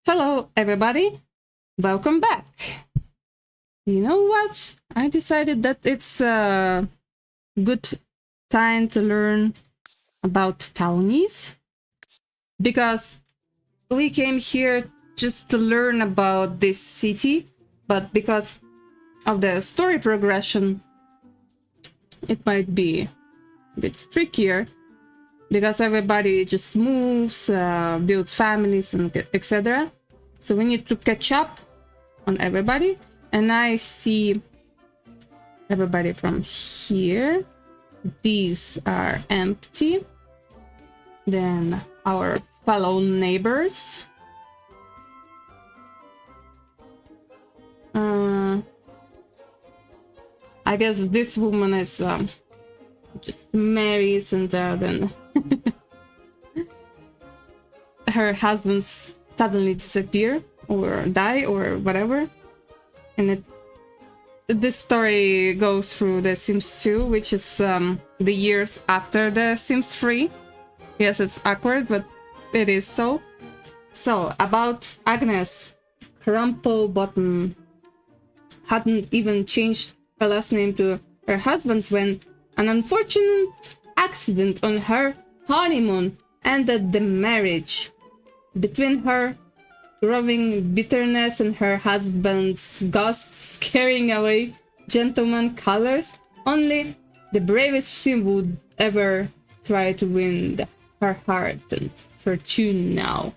Hello, everybody. Welcome back. You know what? I decided that it's a good time to learn about Townies because we came here just to learn about this city, but because of the story progression, it might be a bit trickier because everybody just moves, builds families, and etc. So we need to catch up on everybody. And I see everybody from here. These are empty. Then our fellow neighbors. I guess this woman is just marries and then her husbands suddenly disappear or die or whatever. And this story goes through The Sims 2, which is the years after The Sims 3. Yes, it's awkward, but it is so. So, about Agnes, Crumple Bottom hadn't even changed her last name to her husband's when an unfortunate accident on her honeymoon ended the marriage. Between her growing bitterness and her husband's ghosts carrying away gentleman colors, only the bravest Sim would ever try to win her heart and fortune now.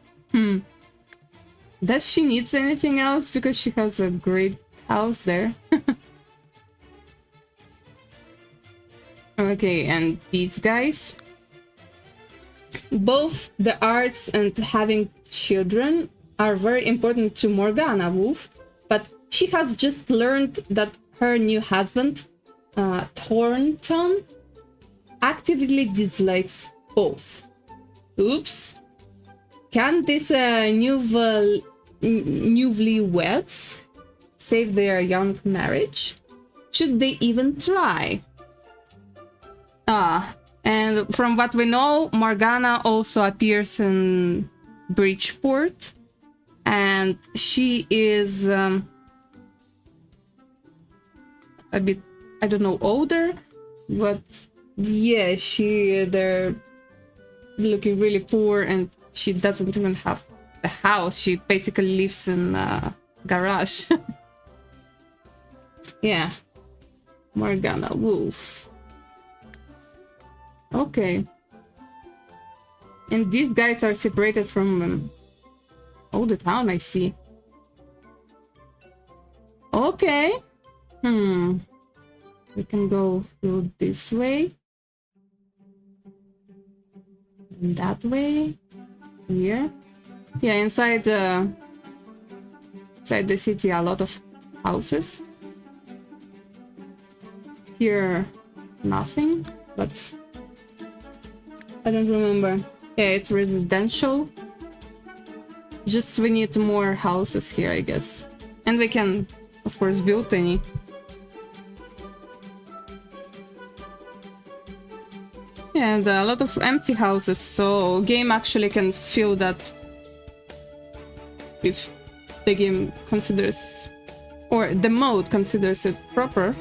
Does she needs anything else because she has a great house there? Okay, and these guys. Both the arts and having children are very important to Morgana Wolf, but she has just learned that her new husband, Thornton, actively dislikes both. Oops. Can this newlyweds save their young marriage? Should they even try? And from what we know, Morgana also appears in Bridgeport, and she is a bit, I don't know, older, but yeah, they're looking really poor, and she doesn't even have a house. She basically lives in a garage. Yeah, Morgana Wolf. Okay. And these guys are separated from the town, I see. Okay. We can go through this way. And that way. Here. Yeah, inside the city, a lot of houses. Here, nothing, but I don't remember. Yeah, it's residential. Just we need more houses here, I guess. And we can, of course, build any. Yeah, and a lot of empty houses, so game actually can feel that if the game considers, or the mode considers it proper.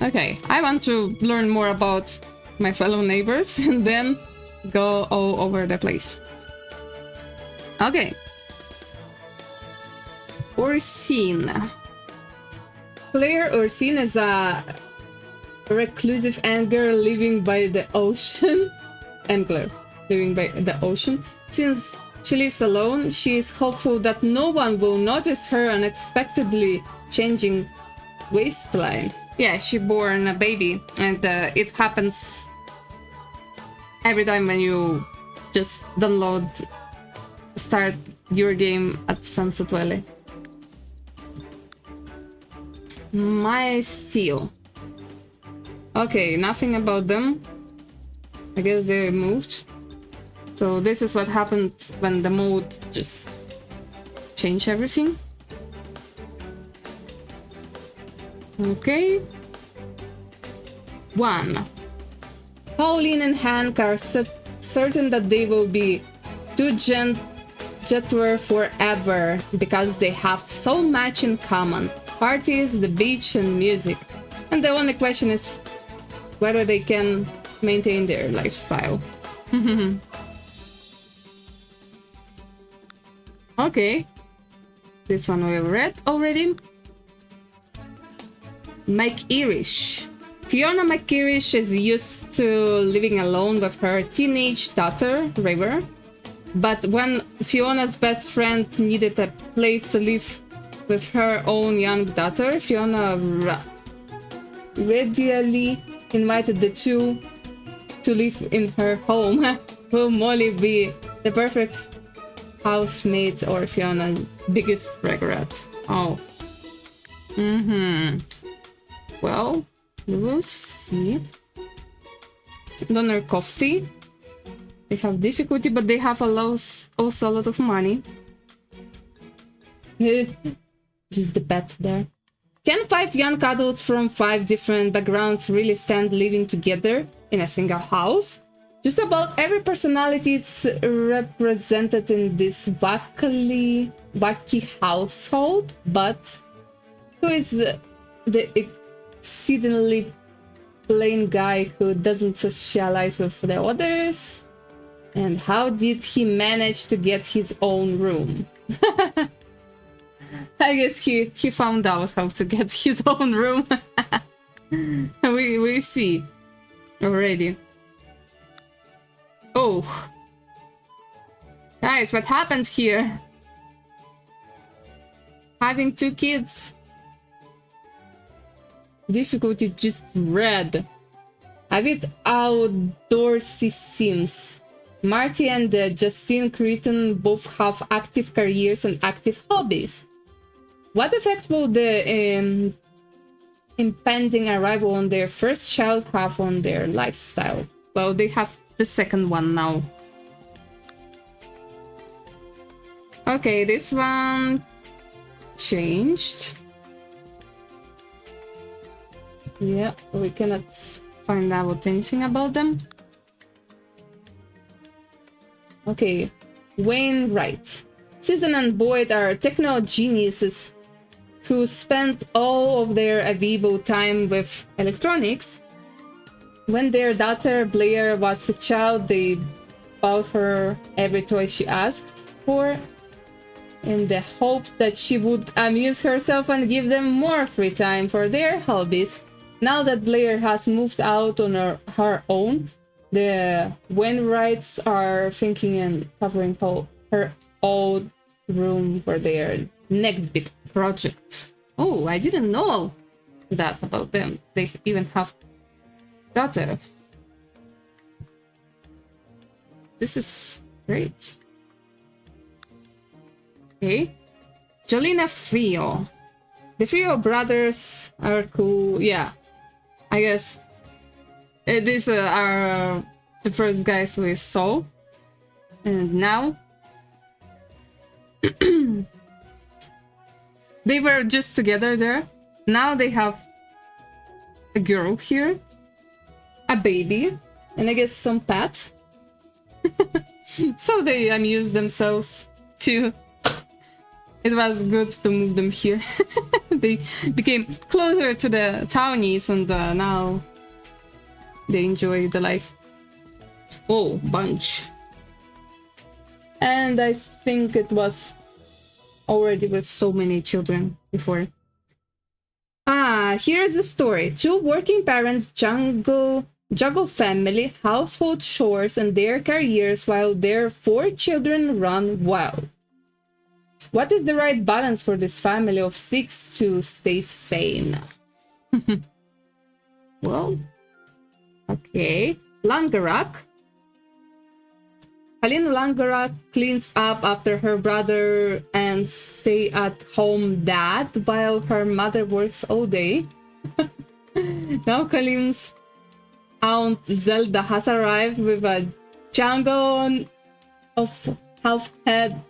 Okay, I want to learn more about my fellow neighbors and then go all over the place. Okay. Ursine. Claire Ursine is a reclusive angler living by the ocean. Angler living by the ocean. Since she lives alone, she is hopeful that no one will notice her unexpectedly changing waistline. Yeah, she born a baby, and it happens every time when you just start your game at Sunset Valley. My steel. Okay, nothing about them. I guess they moved. So this is what happened when the mode just changed everything. Okay. 1. Pauline and Hank are certain that they will be Two gentler forever because they have so much in common. Parties, the beach, and music. And the only question is whether they can maintain their lifestyle. Okay. This one we read already. McIrish. Fiona McIrish is used to living alone with her teenage daughter, River. But when Fiona's best friend needed a place to live with her own young daughter, Fiona readily invited the two to live in her home. Will Molly be the perfect housemate or Fiona's biggest regret? Oh. Well, we will see. Donor coffee. They have difficulty, but they have also a lot of money. Just the pet there. Can 5 young adults from 5 different backgrounds really stand living together in a single house? Just about every personality is represented in this wacky household, but who is the exceedingly plain guy who doesn't socialize with the others? And how did he manage to get his own room? I guess he found out how to get his own room. we see already. Oh. Guys, what happened here? Having 2 kids. Difficulty just red. A bit outdoorsy seems. Marty and Justine Creighton both have active careers and active hobbies. What effect will the impending arrival on their first child have on their lifestyle? Well, they have the second one now. Okay, this one changed. Yeah, we cannot find out anything about them. Okay, Wainwright. Susan and Boyd are techno geniuses who spent all of their available time with electronics. When their daughter Blair was a child, they bought her every toy she asked for in the hope that she would amuse herself and give them more free time for their hobbies. Now that Blair has moved out on her own, the Wainwrights are thinking and covering her old room for their next big project. Oh, I didn't know that about them. They even have daughter. This is great. Okay. Jolina Frio. The Frio brothers are cool. Yeah. I guess these are the first guys we saw. And now they were just together there. Now they have a girl here, a baby, and I guess some pet. So they amuse themselves too. It was good to move them here. They became closer to the Townies, and now they enjoy the life. Oh, bunch. And I think it was already with so many children before. Ah, here's the story. 2 working parents juggle family, household chores, and their careers while their 4 children run wild. What is the right balance for this family of 6 to stay sane? Well, okay. Landgraabs. Aline Landgraabs cleans up after her brother and stay-at-home dad while her mother works all day. Now Kalim's Aunt Zelda has arrived with a jungle of half-dead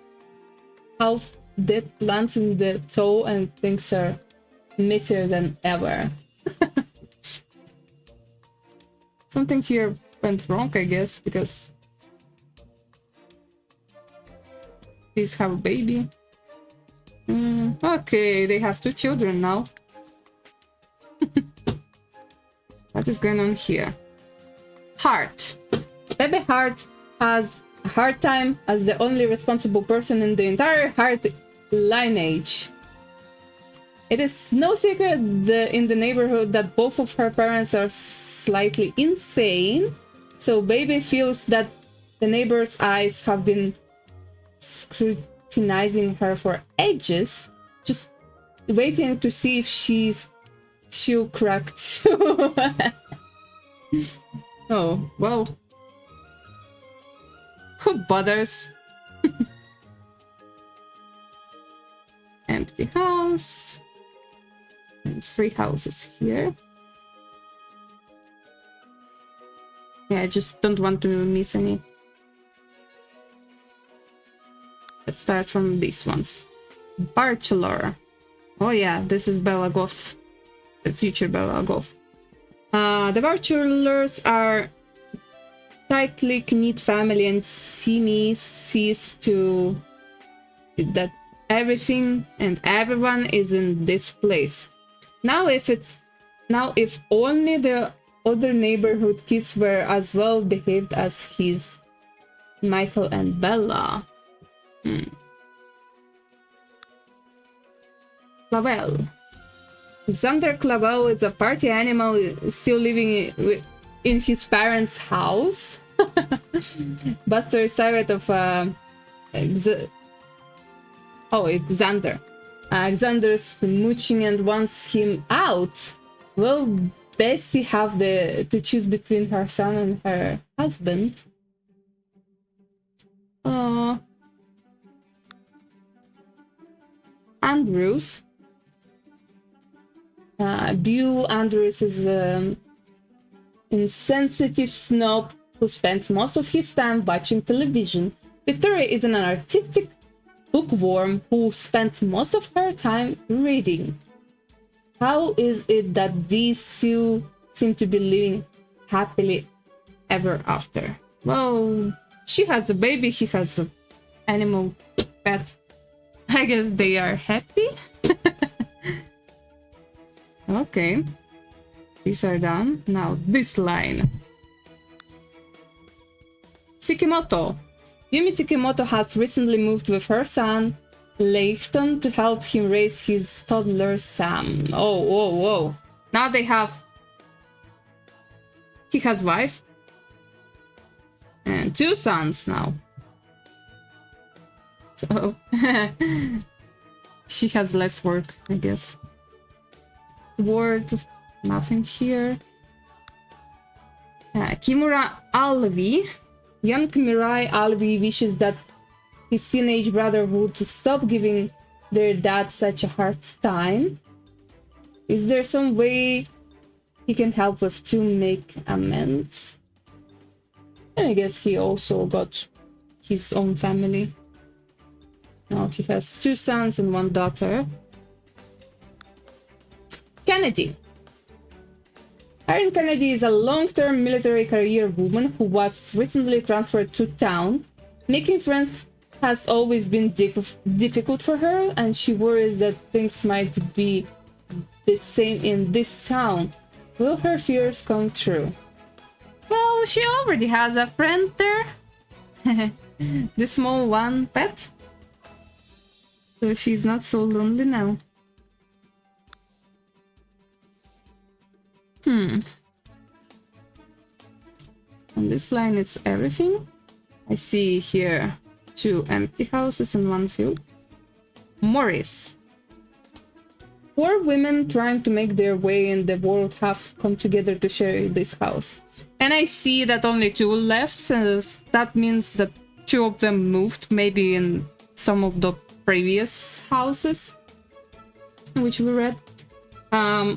plants in the toe and things are messier than ever. Something here went wrong, I guess, because Please have a baby. Okay, they have 2 children now. What is going on here? Heart. Baby Heart has a hard time as the only responsible person in the entire Heart lineage. It is no secret in the neighborhood that both of her parents are slightly insane, so Baby feels that the neighbor's eyes have been scrutinizing her for ages, just waiting to see if she'll crack too. Oh, well. Who bothers? Empty house. And 3 houses here. Yeah, I just don't want to miss any. Let's start from these ones. Bachelor. Oh yeah, this is Bella Goth. The future Bella Goth. The Bachelors are tightly knit family, and Simi sees to that everything and everyone is in this place. Now if only the other neighborhood kids were as well behaved as his Michael and Bella. Clavel. Xander Clavel is a party animal still living in his parents' house. Buster is tired of Xander. Xander's mooching and wants him out. Will Bessie have to choose between her son and her husband? Andrews. Beau Andrews is an insensitive snob who spends most of his time watching television. Victoria is an artistic bookworm who spends most of her time reading. How is it that these two seem to be living happily ever after? Well, she has a baby, he has an animal pet. I guess they are happy. Okay. These are done. Now this line. Tsukimoto. Yumi Tsukimoto has recently moved with her son, Leighton, to help him raise his toddler Sam. Oh, whoa, whoa. Now they have... He has wife. And 2 sons now. So... she has less work, I guess. Word, nothing here. Kimura Alvi. Young Mirai Alvi wishes that his teenage brother would stop giving their dad such a hard time. Is there some way he can help with to make amends? I guess he also got his own family. Now he has 2 sons and 1 daughter. Kennedy. Erin Kennedy is a long-term military career woman who was recently transferred to town. Making friends has always been difficult for her, and she worries that things might be the same in this town. Will her fears come true? Well, she already has a friend there. The small one, Pet. So she's not so lonely now. On this line it's everything. I see here 2 empty houses and 1 field. Morris. 4 women trying to make their way in the world have come together to share this house. And I see that only 2 left, so that means that 2 of them moved, maybe in some of the previous houses, which we read.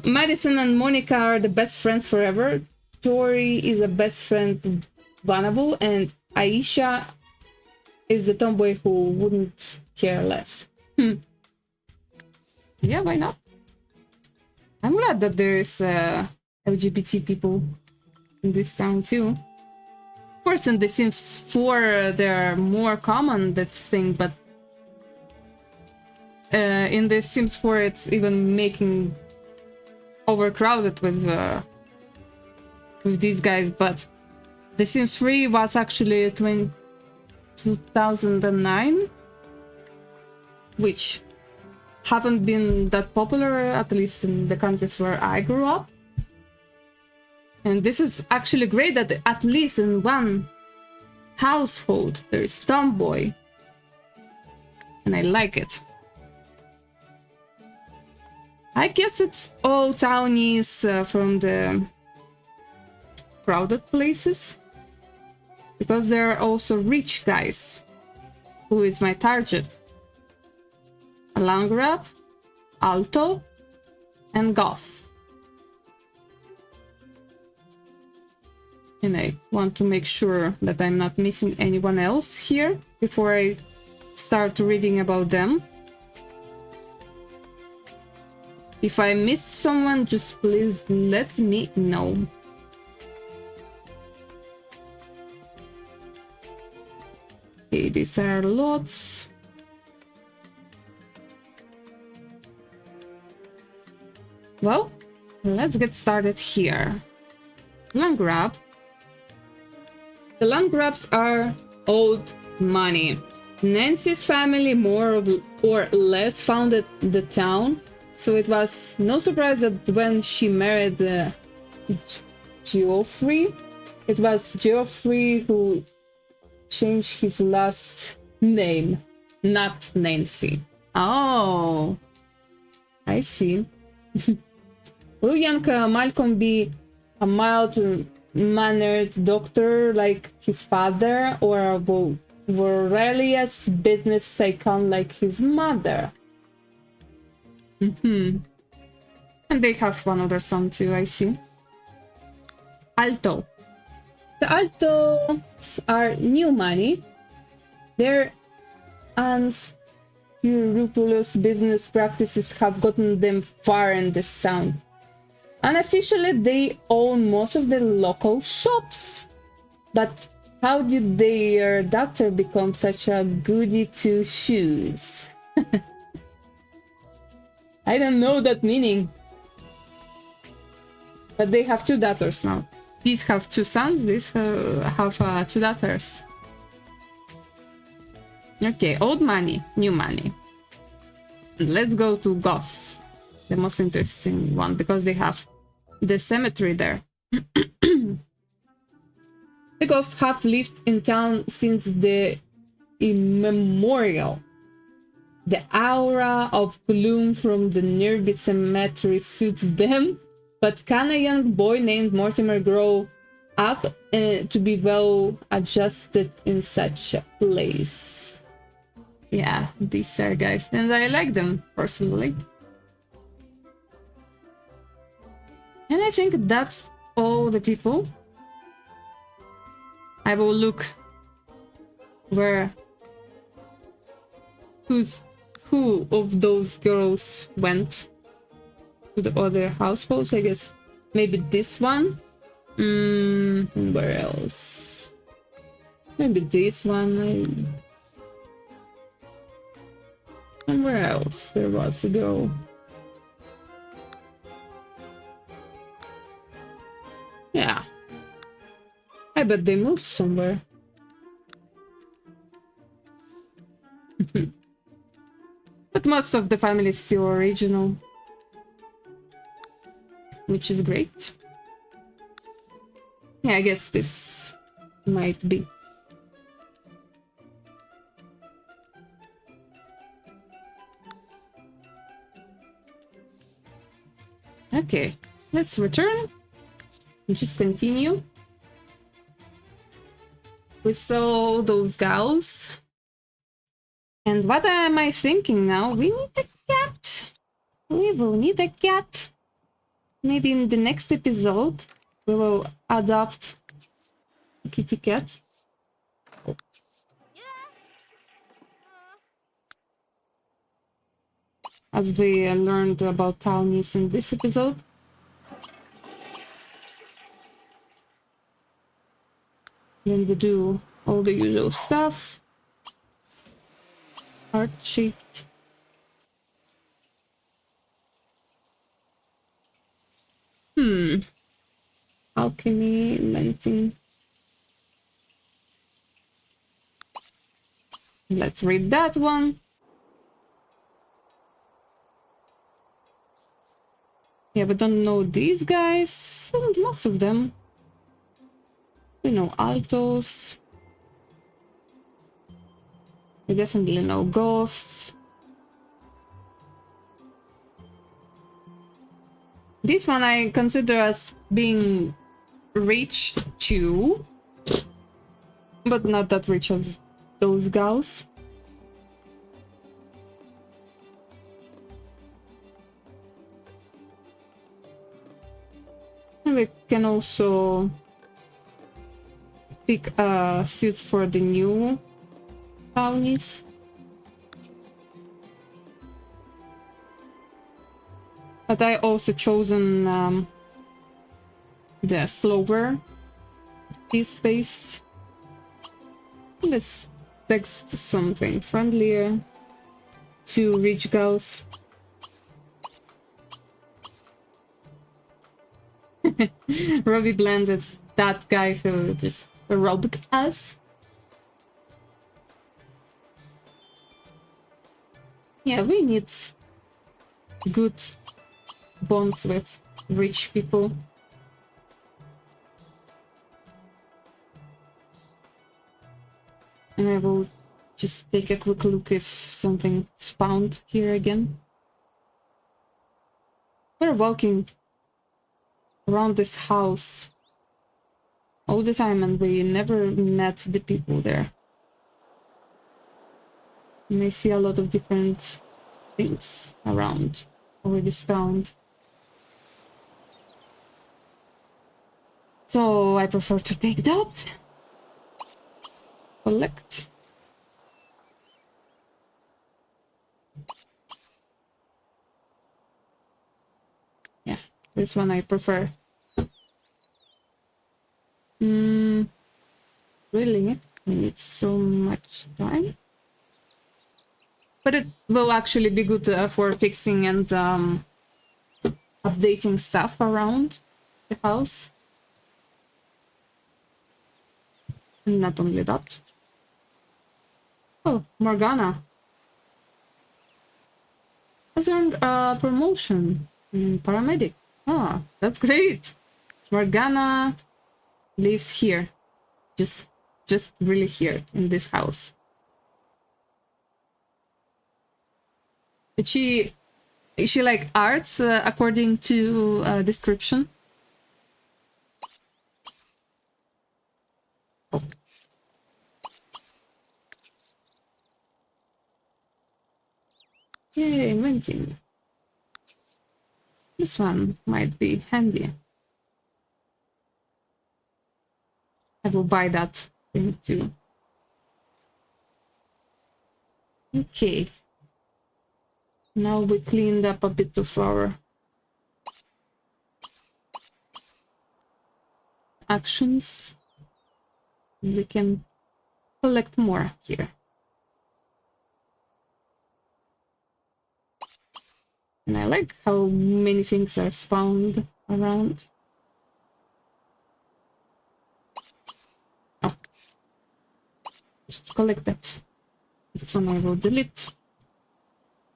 Madison and Monica are the best friends forever. Tori is a best friend vulnerable, and Aisha is the tomboy who wouldn't care less. Yeah, why not? I'm glad that there's LGBT people in this town too. Of course, in The Sims 4 they're more common, this thing, but in the Sims 4 it's even making overcrowded with these guys, but The Sims 3 was actually 2009, which haven't been that popular, at least in the countries where I grew up. And this is actually great that at least in one household there is Tomboy. And I like it. I guess it's all Townies from the crowded places. Because there are also rich guys. Who is my target? Landgraab, Alto, and Goths. And I want to make sure that I'm not missing anyone else here before I start reading about them. If I miss someone, just please let me know. Okay, these are lots. Well, let's get started here. Landgraab. The Landgraabs are old money. Nancy's family more or less founded the town, so it was no surprise that when she married Geoffrey, it was Geoffrey who changed his last name, not Nancy. Oh, I see. Will young Malcolm be a mild-mannered doctor like his father, or will Aurelia's business tycoon like his mother? And they have one other son too, I see. Alto. The Altos are new money. Their unscrupulous business practices have gotten them far in this town. Unofficially, they own most of the local shops. But how did their daughter become such a goody two-shoes? I don't know that meaning. But they have two daughters now. These have two sons, these have two daughters. Okay, old money, new money. Let's go to Goths, the most interesting one, because they have the cemetery there. The Goths have lived in town since the immemorial. The aura of gloom from the nearby cemetery suits them, but can a young boy named Mortimer grow up to be well adjusted in such a place? Yeah, these are guys, and I like them personally. And I think that's all the people. I will look where who of those girls went to the other households. I guess maybe this one. Where else? Maybe this one. And where else there was a girl? Yeah. I bet they moved somewhere. But most of the family is still original. Which is great. Yeah, I guess this might be. Okay, let's return and just continue. We saw those gals. And what am I thinking now? We need a cat. We will need a cat. Maybe in the next episode, we will adopt a kitty cat. As we learned about Townies in this episode. Then we do all the usual stuff. Heart-shaped. Alchemy, inventing. Let's read that one. Yeah, we don't know these guys. Lots of them. We know Altos. We definitely know Goths. This one I consider as being rich too, but not that rich as those Gauss. And we can also pick suits for the new Townies. But I also chosen the slower piece-based. Let's text something friendlier to rich Gauss. Robbie blended that guy who just robbed us. Yeah, we need good bonds with rich people. And I will just take a quick look if something's found here again. We're walking around this house all the time and we never met the people there. And I see a lot of different things around already found. So I prefer to take that. Collect. Yeah, this one I prefer. Really? I need so much time? But it will actually be good for fixing and updating stuff around the house. And not only that. Oh, Morgana has earned a promotion in paramedic. Ah, that's great. Morgana lives here. Just really here in this house. Did she like arts according to description? Oh. Yay, inventing. This one might be handy. I will buy that thing too. Okay. Now we cleaned up a bit of our actions. We can collect more here. And I like how many things are spawned around. Oh. Just collect that. This one I will delete.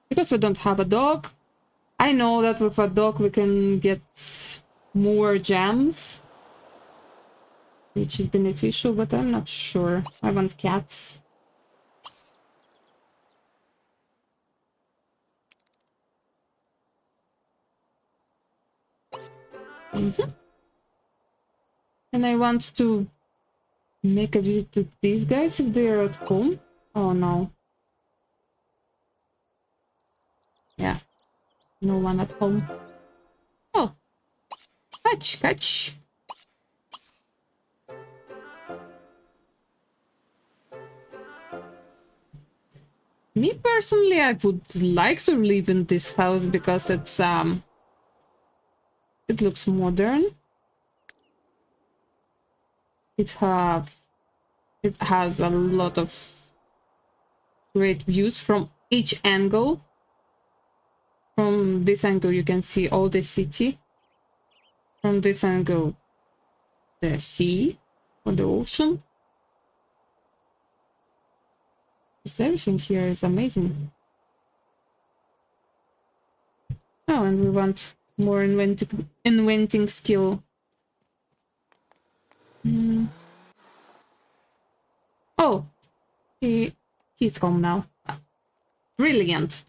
Because we don't have a dog. I know that with a dog we can get more gems, which is beneficial, but I'm not sure. I want cats. And I want to make a visit to these guys if they are at home. Oh no. Yeah. No one at home. Oh. Catch. Me personally, I would like to live in this house because it's it looks modern. It has a lot of great views from each angle. From this angle you can see all the city. from this angle the sea or the ocean. Everything here is amazing. Oh, and we want more inventing skill. Oh, he's home now. Brilliant.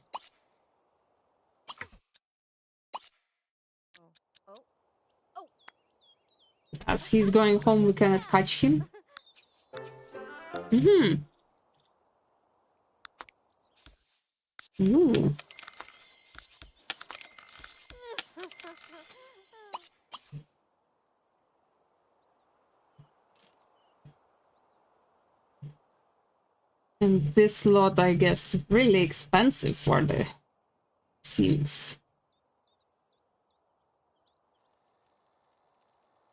As he's going home, we cannot catch him. Ooh. And this lot, I guess, is really expensive for the seals.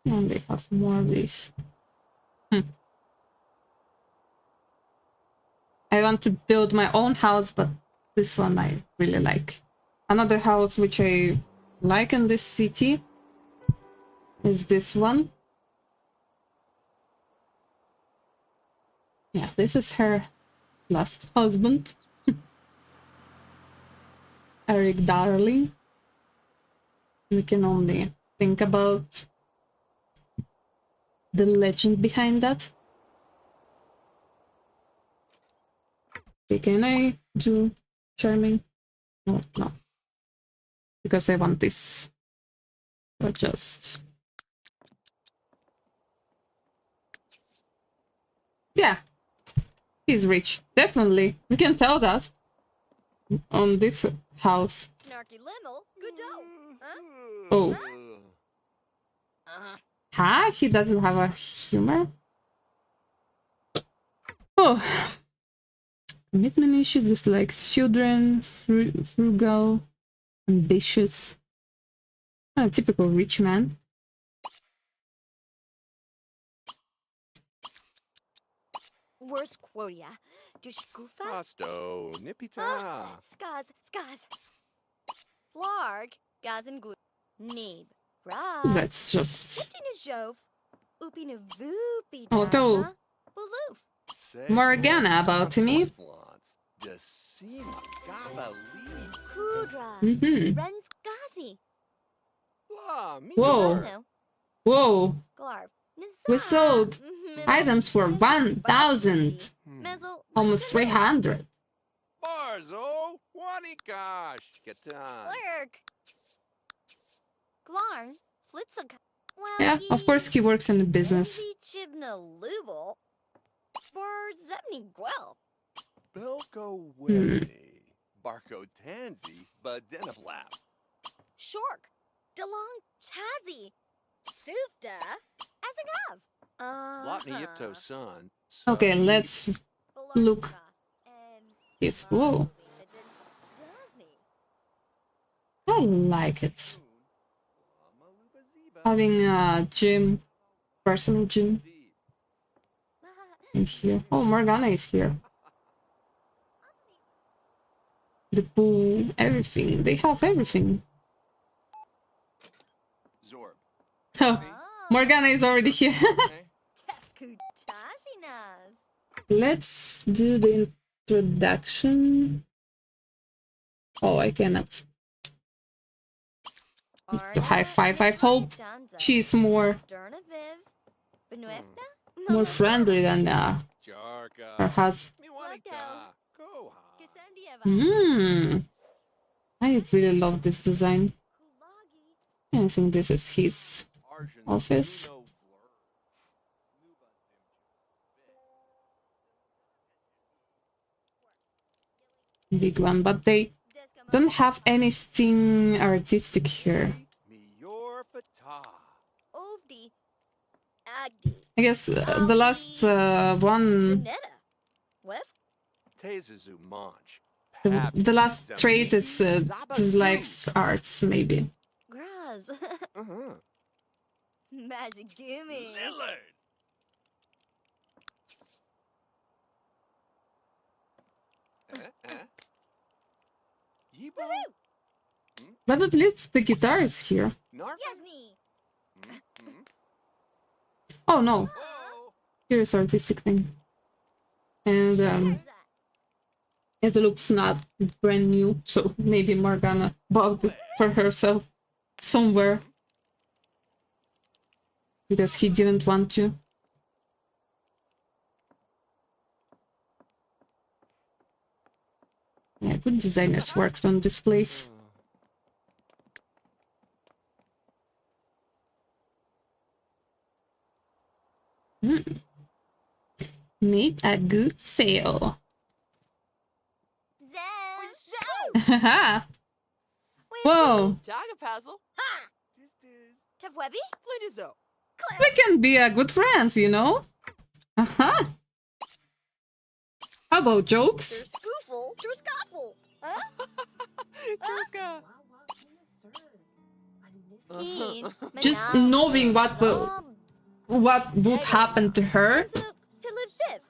And they have more of these. I want to build my own house, but this one I really like. Another house which I like in this city is this one. Yeah, this is her last husband. Eric Darling. We can only think about the legend behind that. Okay, can I do charming? No, no. Because I want this. Or just... Yeah. He's rich. Definitely. We can tell that. On this house. Oh. Huh? He doesn't have a humor? Oh. Commitment issues is like children, frugal, ambitious. A typical rich man. Worst quotia. Dushkufa? Pasto, nipita. Skaz. Flarg, gaz and glue. Neeb. Ra. That's just... Upinajov. Upinavupi. Alto. Baloof. Morgana about me. Kudra. Ren's gazi. Whoa. Whoa. Glarv. We sold items for 1,000. Almost 300. Barzo, Wanikash, Gatan. Lurk. Glarn. Flitzaka. Yeah, of course he works in the business. Chibna Lubel. For Zebni Gwel. Belko Webney, Barco Tansy, Badenaflap. Shork. DeLong Chazzy. Sufta. Azagav. Lotni Yipto son. Okay, let's look. Yes, whoa. I like it. Having a gym, personal gym in here. Oh, Morgana is here. The pool, everything. They have everything. Zorb. Oh, Morgana is already here. Let's do the introduction. Oh, I cannot. To high five. I hope she's more friendly than her husband. I really love this design. I think this is his office. Big one, but they don't have anything artistic here. I guess the last one, the last trait is dislikes arts, maybe. Magic gimme. But at least the guitar is here. Yasni. Oh no, Oh, here's artistic name. And Where's that? it looks not brand new, so maybe Morgana bought it for herself somewhere because he didn't want to. Yeah, good designers worked on this place. Make a good sale. Zell. Haha! Whoa! Tagapazzle, Ha! Tavwebby? Flitizo. We can be a good friends, you know? Uh-huh. How about jokes? There's spoofle. There's scoffle. Huh? Turska. Keen. Just Manal. knowing what would happen to her To live Civ.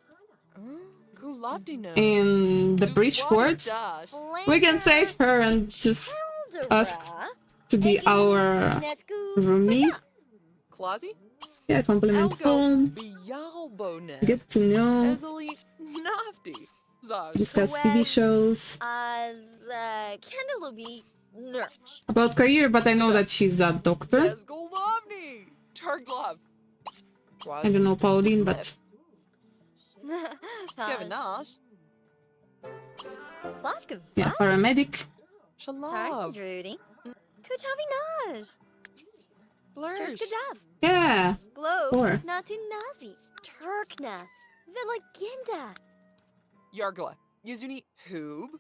Kulavdino. in the breach words, Dash. we can save her and just ask to be our roomie. Clausy. Yeah, compliment Elgo. phone. Bialbone. Get to know. Ezeli. Nafty. Zaj. Discuss TV shows. As Candelubi Nurch. About career, but I know that she's a doctor. Ezgolovni. Turglov. I don't know Pauline, but Kevin Nash. Flashka yeah, paramedic. Shalav. Drudy. Kutavi Naj. Blursh. Turska Dav. Yeah. Globe. Four. Natu Nazi. Turkna. Villaginda. Yargla. Yuzuni. Hoob.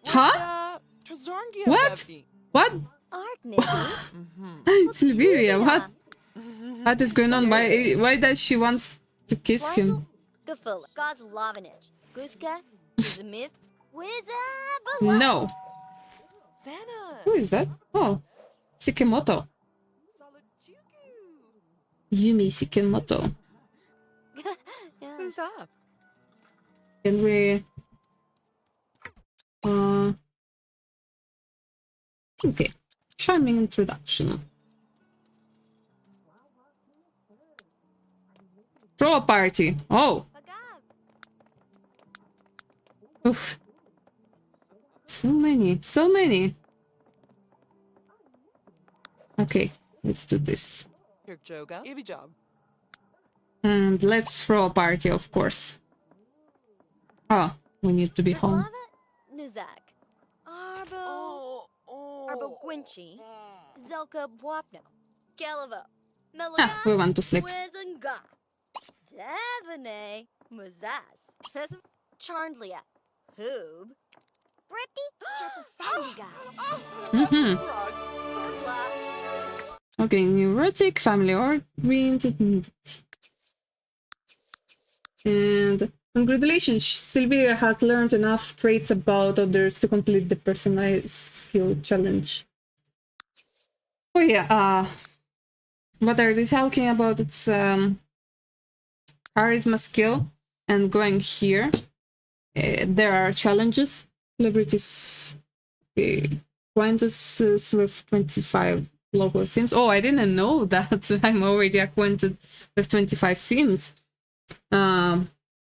Huh? Trazorngia. What? What? Arkniggy. Silviria, what? What is going on? Why does she wants to kiss him? Gafula. Gozlovanich. Guska. Zamif. Wiza. No. Santa. Who is that? Oh, Sakamoto. Yumi Sakamoto. Who's up? Can we... Okay. Charming introduction. Throw a party. Oh. Oof. So many. So many. Okay. Let's do this. Joga. Ibi job. And let's throw a party, of course. Oh, we need to be home. Nizak. Arbo. Arbo Gwinchi. Zelka Bwapna. Galavo. Ah, we want to sleep. Wizanga. Devane. Muzas. Charndlia. Hoob. Bripty. Turposandiga. Okay, neurotic, family oriented. And congratulations, Silviria has learned enough traits about others to complete the personalized skill challenge. Oh yeah, what are they talking about? It's charisma skill, and going here, there are challenges. Celebrities, okay. Quintus with 25 local sims. Oh, I didn't know that. I'm already acquainted with 25 sims.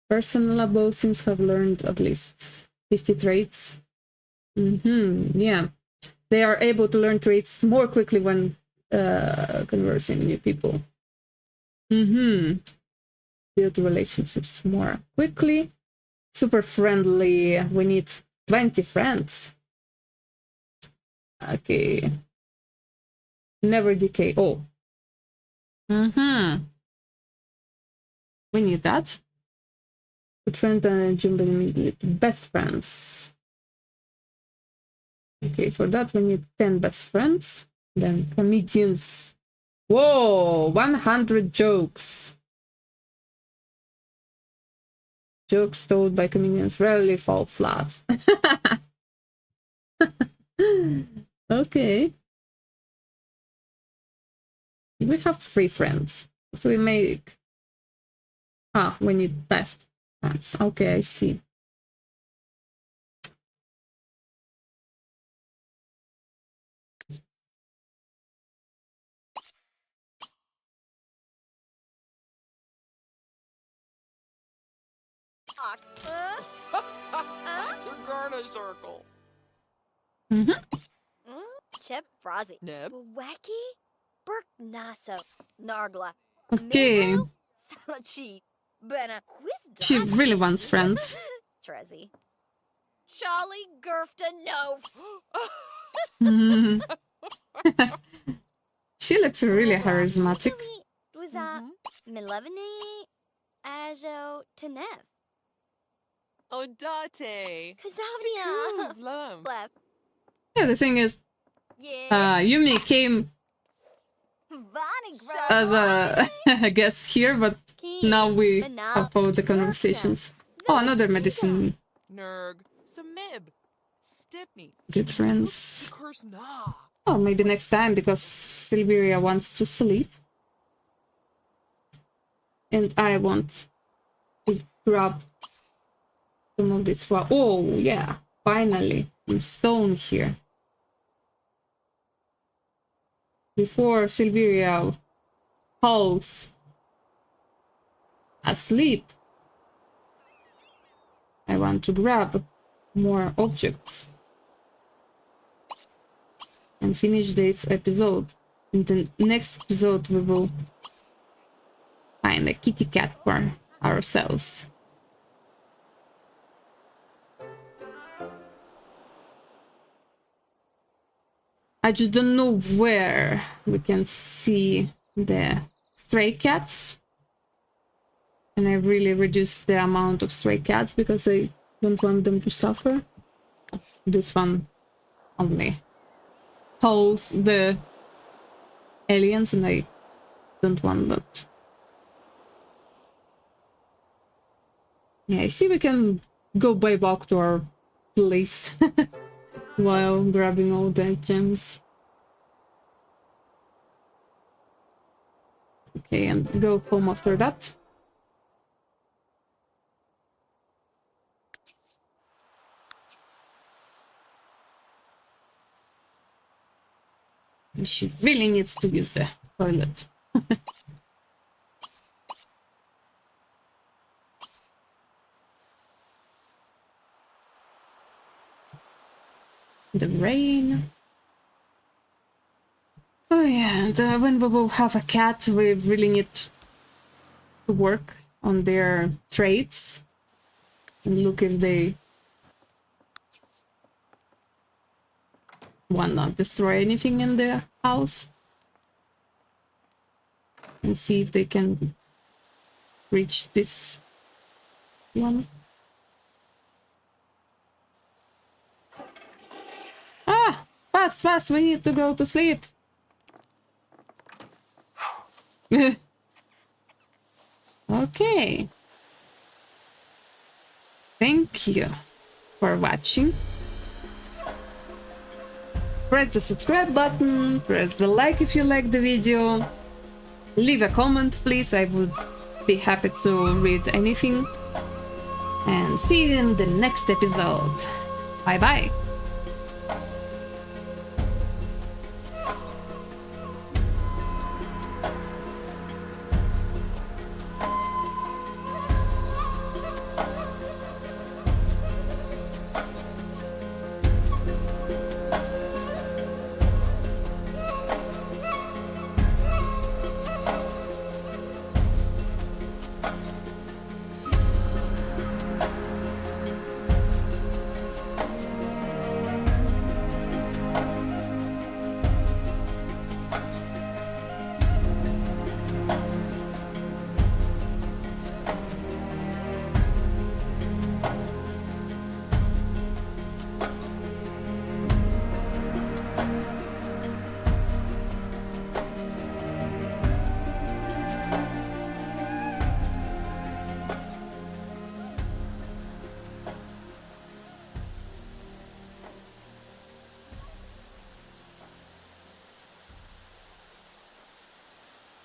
Personable sims have learned at least 50 traits. Yeah. They are able to learn traits more quickly when conversing with new people. Build relationships more quickly. Super friendly. We need 20 friends. Okay. Never decay. Oh. We need that. Good friend and jump immediately to best friends. Okay, for that we need 10 best friends. Then comedians. Whoa! 100 jokes. Jokes told by comedians rarely fall flat. Okay. We have 3 friends. If we make... Ah, we need best friends. Okay, I see. Rock. Tagarna Circle. Chip Frozzy. Neb. Wacky. Burk Naso. Nargla. Okay. Salachi. Bena. She really wants friends. Trezzy. Charlie Gerfta no. She looks really charismatic. Was Milevini Ajo Tenef. Odate. Kazavia. Lum. Left. Yeah, the thing is, Yeah. Yumi came Vani as a guest here, but now we have all the conversations. Oh, another medicine. Nerg. Samib. Stipney. Good friends. Curse nah. Oh, maybe next time, because Silviria wants to sleep. And I want to grab some of this flour. Oh, yeah. Finally. Some stone here. Before Silviria falls asleep, I want to grab more objects and finish this episode. In the next episode, we will find a kitty cat for ourselves. I just don't know where we can see the stray cats. And I really reduced the amount of stray cats because I don't want them to suffer. This one only holds the aliens and I don't want that. Yeah, I see we can go by walk to our place while grabbing all the gems. Okay, and go home after that. And she really needs to use the toilet. The rain. Oh yeah, and when we will have a cat, we really need to work on their traits and look if they want not destroy anything in the house and see if they can reach this one. Ah, fast, we need to go to sleep. Okay, thank you for watching. Press the subscribe button, press the like if you like the video, leave a comment please, I would be happy to read anything, and see you in the next episode. Bye bye!